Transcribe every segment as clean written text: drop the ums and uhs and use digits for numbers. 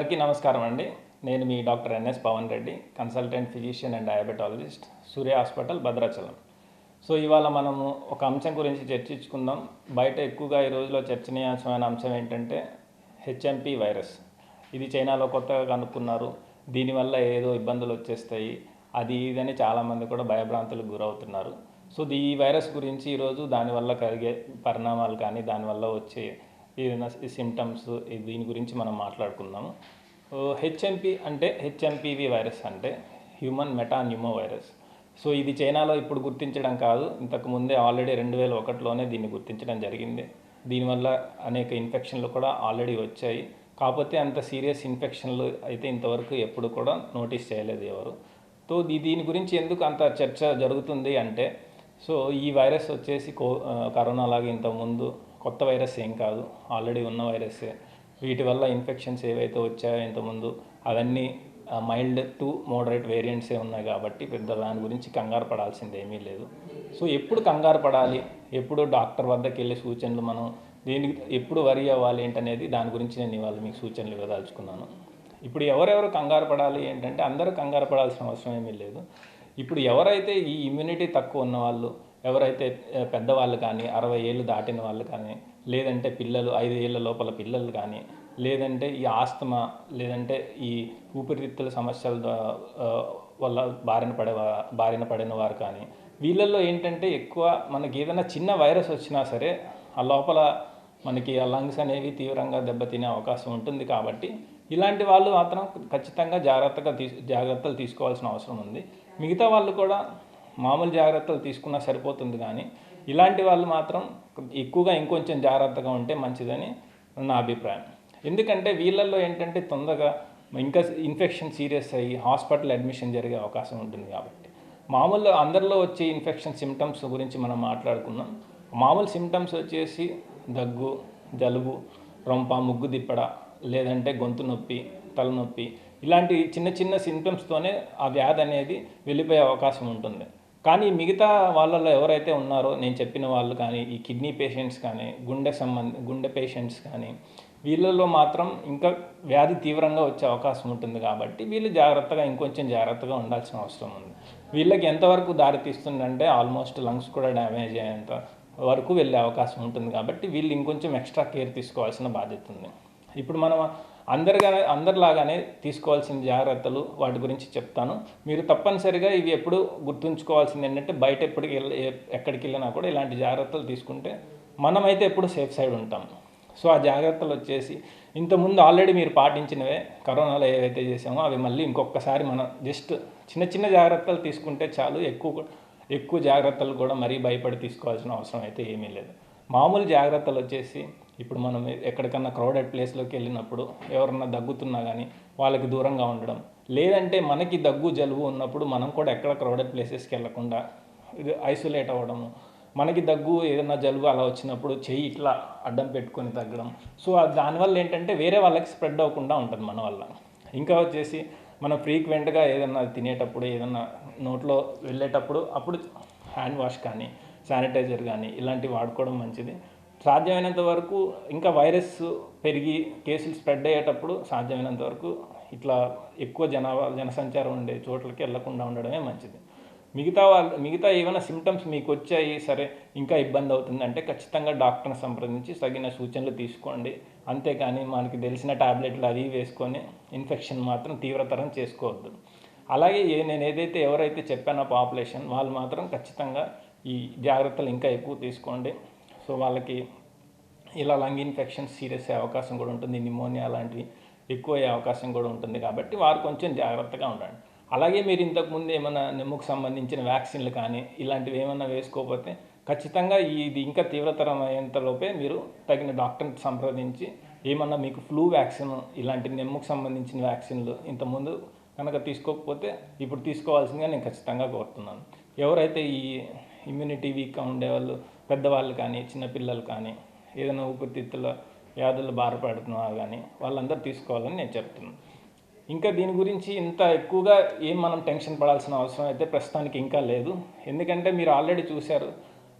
అందరికీ నమస్కారం అండి. నేను మీ doctor NS Pavan Reddy, consultant physician and diabetologist, Surya hospital, Bhadrachalam. So ఇవాళ మనము ఒక అంశం గురించి చర్చించుకుందాం. బయట ఎక్కువగా ఈ రోజులో చర్చనీయాంశమైన అంశం ఏంటంటే హెచ్ఎంపీ వైరస్. ఇది చైనాలో కొత్తగా కనుక్కున్నారు. దీనివల్ల ఏదో ఇబ్బందులు వచ్చేస్తాయి, అది ఇదని చాలామంది కూడా భయభ్రాంతులకు గురవుతున్నారు. సో ఈ వైరస్ గురించి ఈరోజు దానివల్ల కలిగే పరిణామాలు కానీ దానివల్ల వచ్చే ఏదైనా సిమ్టమ్స్ దీని గురించి మనం మాట్లాడుకుందాము. హెచ్ఎంపీ అంటే హెచ్ఎంపీవి వైరస్ అంటే హ్యూమన్ మెటాన్యూమో వైరస్. సో ఇది చైనాలో ఇప్పుడు గుర్తించడం కాదు, ఇంతకు ముందే ఆల్రెడీ 2001లోనే దీన్ని గుర్తించడం జరిగింది. దీనివల్ల అనేక ఇన్ఫెక్షన్లు కూడా ఆల్రెడీ వచ్చాయి. కాకపోతే అంత సీరియస్ ఇన్ఫెక్షన్లు అయితే ఇంతవరకు ఎప్పుడు కూడా నోటీస్ చేయలేదు ఎవరు. సో దీని గురించి ఎందుకు అంత చర్చ జరుగుతుంది అంటే, సో ఈ వైరస్ వచ్చేసి కరోనా లాగా ఇంతకుముందు కొత్త వైరస్ ఏం కాదు, ఆల్రెడీ ఉన్న వైరస్సే. వీటి వల్ల ఇన్ఫెక్షన్స్ ఏవైతే వచ్చాయో ఇంతకుముందు అవన్నీ మైల్డ్ టు మోడరేట్ వేరియంట్సే ఉన్నాయి కాబట్టి పెద్ద దాని గురించి కంగారు పడాల్సింది ఏమీ లేదు. సో ఎప్పుడు కంగారు పడాలి, ఎప్పుడు డాక్టర్ వద్దకు వెళ్ళే సూచనలు మనం దీనికి ఎప్పుడు వరి అవ్వాలి ఏంటనేది దాని గురించి నేను ఇవాళ మీకు సూచనలు ఇవ్వదలుచుకున్నాను. ఇప్పుడు ఎవరెవరు కంగారు పడాలి ఏంటంటే అందరూ కంగారు పడాల్సిన అవసరం ఏమీ లేదు. ఇప్పుడు ఎవరైతే ఈ ఇమ్యూనిటీ తక్కువ ఉన్నవాళ్ళు, ఎవరైతే పెద్దవాళ్ళు కానీ 60 ఏళ్ళు దాటిన వాళ్ళు కానీ, లేదంటే పిల్లలు 5 ఏళ్ళ లోపల పిల్లలు కానీ, లేదంటే ఈ ఆస్తమా లేదంటే ఈ ఊపిరితిత్తుల సమస్యల వల్ల బారిన పడిన వారు కానీ, వీళ్ళల్లో ఏంటంటే ఎక్కువ మనకి ఏదైనా చిన్న వైరస్ వచ్చినా సరే ఆ లోపల మనకి ఆ లంగ్స్ అనేవి తీవ్రంగా దెబ్బతినే అవకాశం ఉంటుంది. కాబట్టి ఇలాంటి వాళ్ళు మాత్రం ఖచ్చితంగా జాగ్రత్తలు తీసుకోవాల్సిన అవసరం ఉంది. మిగతా వాళ్ళు కూడా మామూలు జాగ్రత్తలు తీసుకున్నా సరిపోతుంది, కానీ ఇలాంటి వాళ్ళు మాత్రం ఎక్కువగా ఇంకొంచెం జాగ్రత్తగా ఉంటే మంచిదని నా అభిప్రాయం. ఎందుకంటే వీళ్ళల్లో ఏంటంటే తొందరగా ఇంకా ఇన్ఫెక్షన్ సీరియస్ అయ్యి హాస్పిటల్ అడ్మిషన్ జరిగే అవకాశం ఉంటుంది. కాబట్టి మామూలు అందరిలో వచ్చే ఇన్ఫెక్షన్ సిమ్టమ్స్ గురించి మనం మాట్లాడుకుందాం. మామూలు సిమ్టమ్స్ వచ్చేసి దగ్గు, జలుబు, రొంప, ముగ్గు దిప్పడ, లేదంటే గొంతు నొప్పి, తలనొప్పి, ఇలాంటి చిన్న చిన్న సిమ్టమ్స్తోనే ఆ వ్యాధి అనేది వెళ్ళిపోయే అవకాశం ఉంటుంది. కానీ మిగతా వాళ్ళలో ఎవరైతే ఉన్నారో నేను చెప్పిన వాళ్ళు కానీ, ఈ కిడ్నీ పేషెంట్స్ కానీ, గుండె పేషెంట్స్ కానీ, వీళ్ళల్లో మాత్రం ఇంకా వ్యాధి తీవ్రంగా వచ్చే అవకాశం ఉంటుంది. కాబట్టి వీళ్ళు ఇంకొంచెం జాగ్రత్తగా ఉండాల్సిన అవసరం ఉంది. వీళ్ళకి ఎంతవరకు దారితీస్తుందంటే ఆల్మోస్ట్ లంగ్స్ కూడా డ్యామేజ్ అయ్యేంత వరకు వెళ్ళే అవకాశం ఉంటుంది. కాబట్టి వీళ్ళు ఇంకొంచెం ఎక్స్ట్రా కేర్ తీసుకోవాల్సిన బాధ్యత ఉంది. ఇప్పుడు మనం అందరిలాగానే తీసుకోవాల్సిన జాగ్రత్తలు వాటి గురించి చెప్తాను. మీరు తప్పనిసరిగా ఇవి ఎప్పుడు గుర్తుంచుకోవాల్సింది ఏంటంటే బయట ఎక్కడికి వెళ్ళినా కూడా ఇలాంటి జాగ్రత్తలు తీసుకుంటే మనమైతే ఎప్పుడు సేఫ్ సైడ్ ఉంటాం. సో ఆ జాగ్రత్తలు వచ్చేసి ఇంతకుముందు ఆల్రెడీ మీరు పాటించినవే, కరోనాలో ఏవైతే చేసామో అవి మళ్ళీ ఇంకొకసారి మనం జస్ట్ చిన్న చిన్న జాగ్రత్తలు తీసుకుంటే చాలు. ఎక్కువ జాగ్రత్తలు కూడా మరీ భయపడి తీసుకోవాల్సిన అవసరం అయితే ఏమీ లేదు. మామూలు జాగ్రత్తలు వచ్చేసి ఇప్పుడు మనం ఎక్కడికన్నా క్రౌడెడ్ ప్లేస్లోకి వెళ్ళినప్పుడు ఎవరన్నా దగ్గుతున్నా కానీ వాళ్ళకి దూరంగా ఉండడం, లేదంటే మనకి దగ్గు జలుబు ఉన్నప్పుడు మనం కూడా ఎక్కడ క్రౌడెడ్ ప్లేసెస్కి వెళ్ళకుండా ఐసోలేట్ అవ్వడము. మనకి దగ్గు ఏదైనా జలుబు అలా వచ్చినప్పుడు చెయ్యి ఇట్లా అడ్డం పెట్టుకొని తగ్గడం. సో దానివల్ల ఏంటంటే వేరే వాళ్ళకి స్ప్రెడ్ అవ్వకుండా ఉంటుంది మన వల్ల. ఇంకా వచ్చేసి మనం ఫ్రీక్వెంట్గా ఏదన్నా తినేటప్పుడు, ఏదన్నా నోట్లో వెళ్ళేటప్పుడు అప్పుడు హ్యాండ్ వాష్ కానీ, శానిటైజర్ కానీ ఇలాంటివి వాడుకోవడం మంచిది. సాధ్యమైనంత వరకు ఇంకా వైరస్ పెరిగి కేసులు స్ప్రెడ్ అయ్యేటప్పుడు సాధ్యమైనంత వరకు ఇట్లా ఎక్కువ జనసంచారం ఉండే చోట్లకి వెళ్ళకుండా ఉండడమే మంచిది. మిగతా ఏమైనా సిమ్టమ్స్ మీకు వచ్చాయి, సరే ఇంకా ఇబ్బంది అవుతుందంటే ఖచ్చితంగా డాక్టర్ని సంప్రదించి తగిన సూచనలు తీసుకోండి. అంతేకాని మనకి తెలిసిన టాబ్లెట్లు అవి వేసుకొని ఇన్ఫెక్షన్ మాత్రం తీవ్రతరం చేసుకోవద్దు. అలాగే నేను ఏదైతే ఎవరైతే చెప్పానో పాపులేషన్ వాళ్ళు మాత్రం ఖచ్చితంగా ఈ జాగ్రత్తలు ఇంకా ఎక్కువ తీసుకోండి. సో వాళ్ళకి ఇలా లంగ్ ఇన్ఫెక్షన్ సీరియస్ అయ్యే అవకాశం కూడా ఉంటుంది, నిమోనియా లాంటివి ఎక్కువ అయ్యే అవకాశం కూడా ఉంటుంది. కాబట్టి వారు కొంచెం జాగ్రత్తగా ఉండండి. అలాగే మీరు ఇంతకుముందు ఏమైనా నెమ్ముకు సంబంధించిన వ్యాక్సిన్లు కానీ ఇలాంటివి ఏమైనా వేసుకోకపోతే ఖచ్చితంగా ఇది ఇంకా తీవ్రతరం అయ్యేంతలోపే మీరు తగిన డాక్టర్ని సంప్రదించి ఏమన్నా మీకు ఫ్లూ వ్యాక్సిన్ ఇలాంటి నెమ్ముకు సంబంధించిన వ్యాక్సిన్లు ఇంతకుముందు కనుక తీసుకోకపోతే ఇప్పుడు తీసుకోవాల్సిందిగా నేను ఖచ్చితంగా కోరుతున్నాను. ఎవరైతే ఈ ఇమ్యూనిటీ వీక్గా ఉండేవాళ్ళు, పెద్దవాళ్ళు కానీ, చిన్నపిల్లలు కానీ, ఏదైనా ఊపిరితిత్తుల వ్యాధులు బాధపడుతున్నారు కానీ వాళ్ళందరూ తీసుకోవాలని నేను చెప్తున్నాను. ఇంకా దీని గురించి ఇంత ఎక్కువగా మనం టెన్షన్ పడాల్సిన అవసరం అయితే ప్రస్తుతానికి ఇంకా లేదు. ఎందుకంటే మీరు ఆల్రెడీ చూశారు,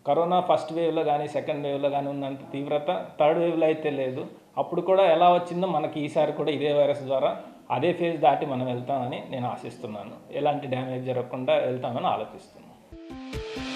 కరోనా ఫస్ట్ వేవ్లో కానీ సెకండ్ వేవ్లో కానీ ఉన్నంత తీవ్రత థర్డ్ వేవ్లో అయితే లేదు. అప్పుడు కూడా ఎలా వచ్చిందో మనకి ఈసారి కూడా ఇదే వైరస్ ద్వారా అదే ఫేజ్ దాటి మనం వెళ్తామని నేను ఆశిస్తున్నాను. ఎలాంటి డ్యామేజ్ జరగకుండా వెళ్తామని ఆలోచిస్తున్నాను.